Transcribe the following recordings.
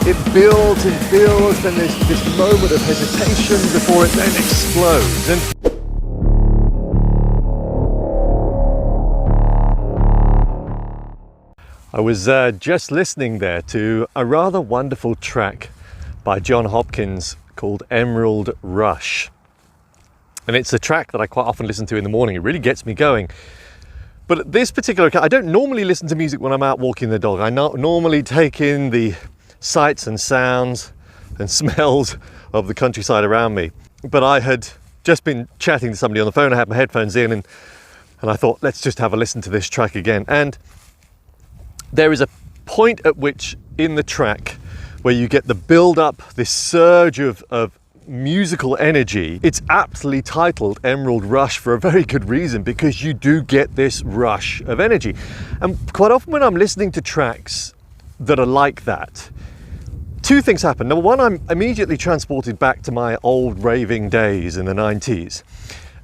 it builds and builds, then there's this moment of hesitation before it then explodes. And I was just listening there to a rather wonderful track by John Hopkins called Emerald Rush. And it's a track that I quite often listen to in the morning. It really gets me going. But this particular, I don't normally listen to music when I'm out walking the dog. I normally take in the sights and sounds and smells of the countryside around me. But I had just been chatting to somebody on the phone. I had my headphones in and I thought, let's just have a listen to this track again. And there is a point at which in the track where you get the build up, this surge of musical energy. It's aptly titled Emerald Rush for a very good reason, because you do get this rush of energy. And quite often when I'm listening to tracks that are like that, two things happen. Number one, I'm immediately transported back to my old raving days in the 90s.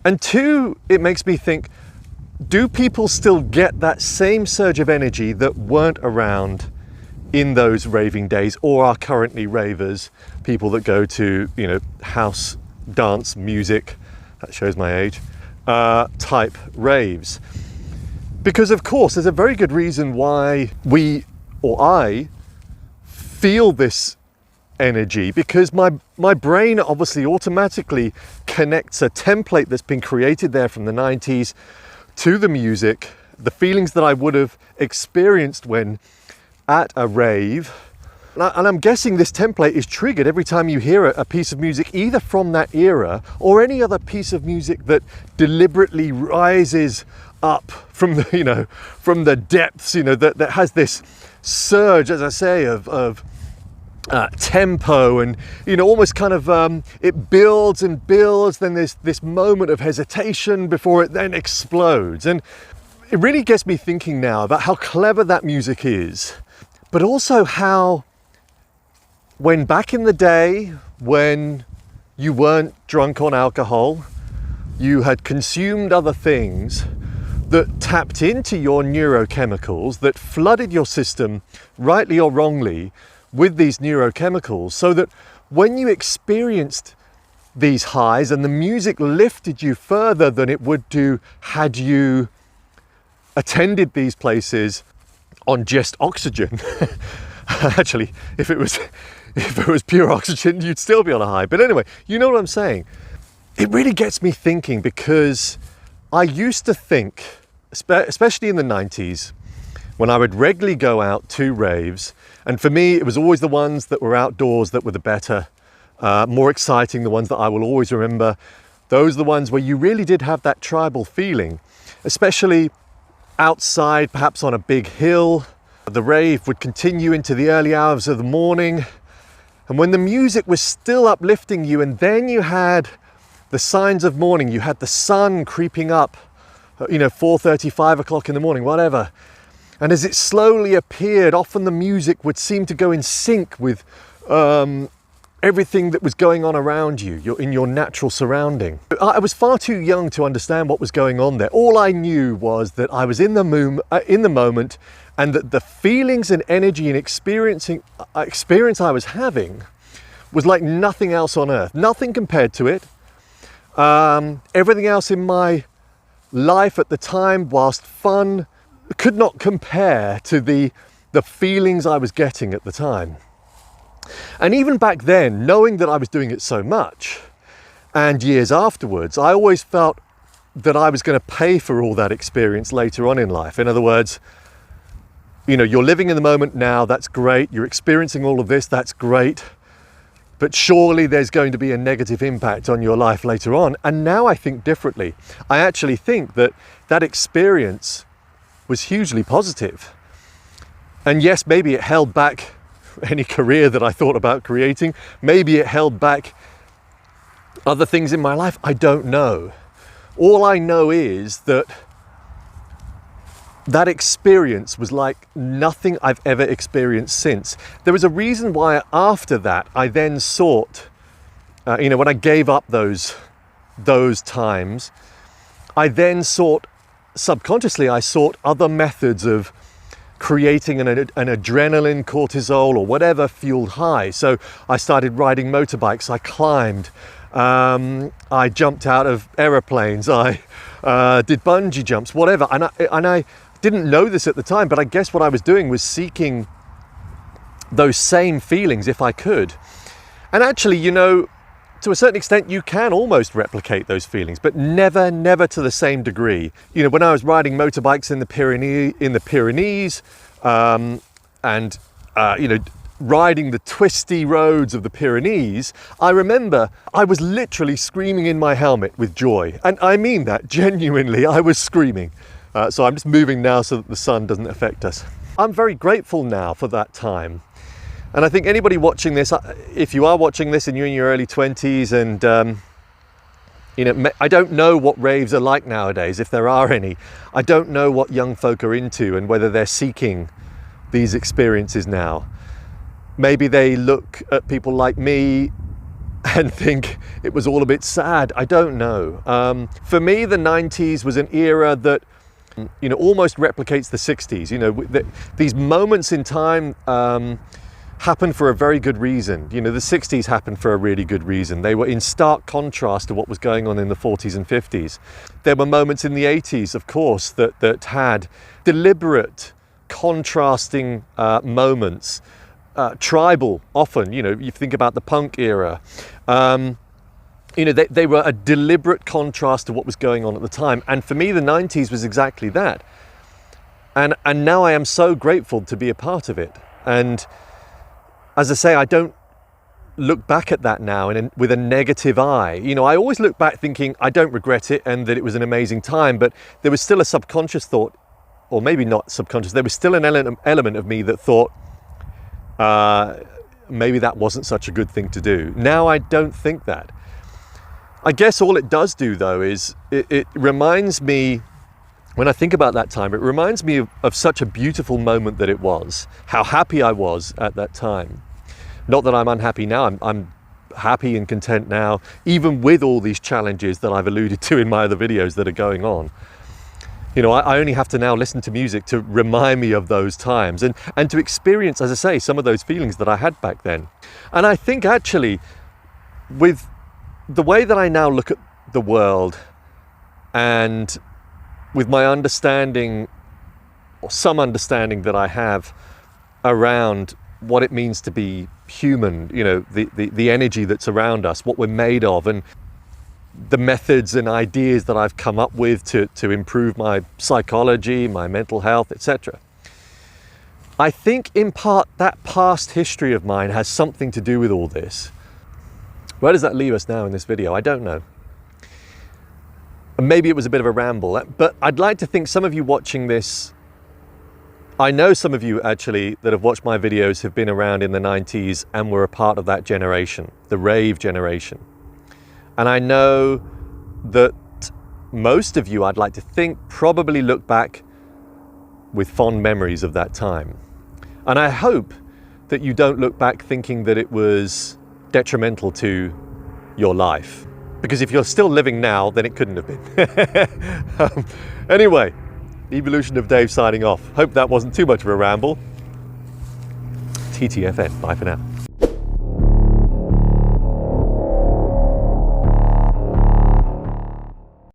And two, it makes me think, do people still get that same surge of energy that weren't around in those raving days, or are currently ravers, people that go to, house dance music, that shows my age, type raves? Because of course there's a very good reason why I feel this energy, because my brain obviously automatically connects a template that's been created there from the 90s to the music, the feelings that I would have experienced when at a rave. And I'm guessing this template is triggered every time you hear a piece of music, either from that era or any other piece of music that deliberately rises up from the, from the depths, that has this surge, as I say, of tempo, and almost kind of it builds and builds, then there's this moment of hesitation before it then explodes. And it really gets me thinking now about how clever that music is, but also how, when back in the day when you weren't drunk on alcohol, you had consumed other things that tapped into your neurochemicals, that flooded your system, rightly or wrongly, with these neurochemicals, so that when you experienced these highs and the music lifted you further than it would do had you attended these places on just oxygen. Actually, if it was pure oxygen, you'd still be on a high. But anyway, you know what I'm saying. It really gets me thinking, because I used to think, especially in the 90s, when I would regularly go out to raves, and for me, it was always the ones that were outdoors that were the better, more exciting, the ones that I will always remember. Those are the ones where you really did have that tribal feeling, especially outside, perhaps on a big hill. The rave would continue into the early hours of the morning. And when the music was still uplifting you, and then you had the signs of morning, you had the sun creeping up, 4:30, 5 o'clock in the morning, whatever. And as it slowly appeared, often the music would seem to go in sync with everything that was going on around you. You're in your natural surrounding. I was far too young to understand what was going on there. All I knew was that I was in the moment, and that the feelings and energy and experience I was having was like nothing else on earth. Nothing compared to it. Everything else in my life at the time, whilst fun, could not compare to the feelings I was getting at the time. And even back then, knowing that I was doing it so much, and years afterwards, I always felt that I was going to pay for all that experience later on in life. In other words, you're living in the moment now, that's great. You're experiencing all of this, that's great. But surely there's going to be a negative impact on your life later on. And now I think differently. I actually think that experience was hugely positive. And yes, maybe it held back any career that I thought about creating. Maybe it held back other things in my life. I don't know. All I know is that experience was like nothing I've ever experienced since. There was a reason why after that I then sought, when I gave up those times, I then sought, subconsciously I sought other methods of creating an adrenaline, cortisol, or whatever fueled high. So I started riding motorbikes, I climbed, I jumped out of aeroplanes, I did bungee jumps, whatever. And I didn't know this at the time, but I guess what I was doing was seeking those same feelings if I could. And actually, you know, to a certain extent, you can almost replicate those feelings, but never to the same degree. You know, when I was riding motorbikes in the Pyrenees, you know, riding the twisty roads of the Pyrenees, I remember I was literally screaming in my helmet with joy. And I mean that genuinely, I was screaming. So I'm just moving now so that the sun doesn't affect us. I'm very grateful now for that time. And I think anybody watching this, if you are watching this and you're in your early 20s and, you know, I don't know what raves are like nowadays, if there are any. I don't know what young folk are into and whether they're seeking these experiences now. Maybe they look at people like me and think it was all a bit sad. I don't know. For me, the 90s was an era that, you know, almost replicates the 60s. You know, these moments in time happened for a very good reason. You know, the 60s happened for a really good reason. They were in stark contrast to what was going on in the 40s and 50s. There were moments in the 80s, of course, that had deliberate, contrasting moments. Tribal, often, you know, you think about the punk era. You know, they were a deliberate contrast to what was going on at the time. And for me, the 90s was exactly that. And now I am so grateful to be a part of it. And as I say, I don't look back at that now with a negative eye. You know, I always look back thinking I don't regret it and that it was an amazing time, but there was still a subconscious thought, or maybe not subconscious, there was still an element of me that thought, maybe that wasn't such a good thing to do. Now I don't think that. I guess all it does do, though, is it reminds me, when I think about that time, it reminds me of such a beautiful moment that it was, how happy I was at that time. Not that I'm unhappy now, I'm happy and content now, even with all these challenges that I've alluded to in my other videos that are going on. You know, I only have to now listen to music to remind me of those times and to experience, as I say, some of those feelings that I had back then. And I think actually, with the way that I now look at the world and with my understanding, or some understanding that I have around what it means to be human, you know, the energy that's around us, what we're made of, and the methods and ideas that I've come up with to improve my psychology, my mental health, etc. I think in part that past history of mine has something to do with all this. Where does that leave us now in this video? I don't know. And maybe it was a bit of a ramble, but I'd like to think some of you watching this, I know some of you actually that have watched my videos have been around in the 90s and were a part of that generation, the rave generation. And I know that most of you, I'd like to think, probably look back with fond memories of that time. And I hope that you don't look back thinking that it was detrimental to your life. Because if you're still living now, then it couldn't have been. Anyway, Evolution of Dave signing off. Hope that wasn't too much of a ramble. TTFN. Bye for now.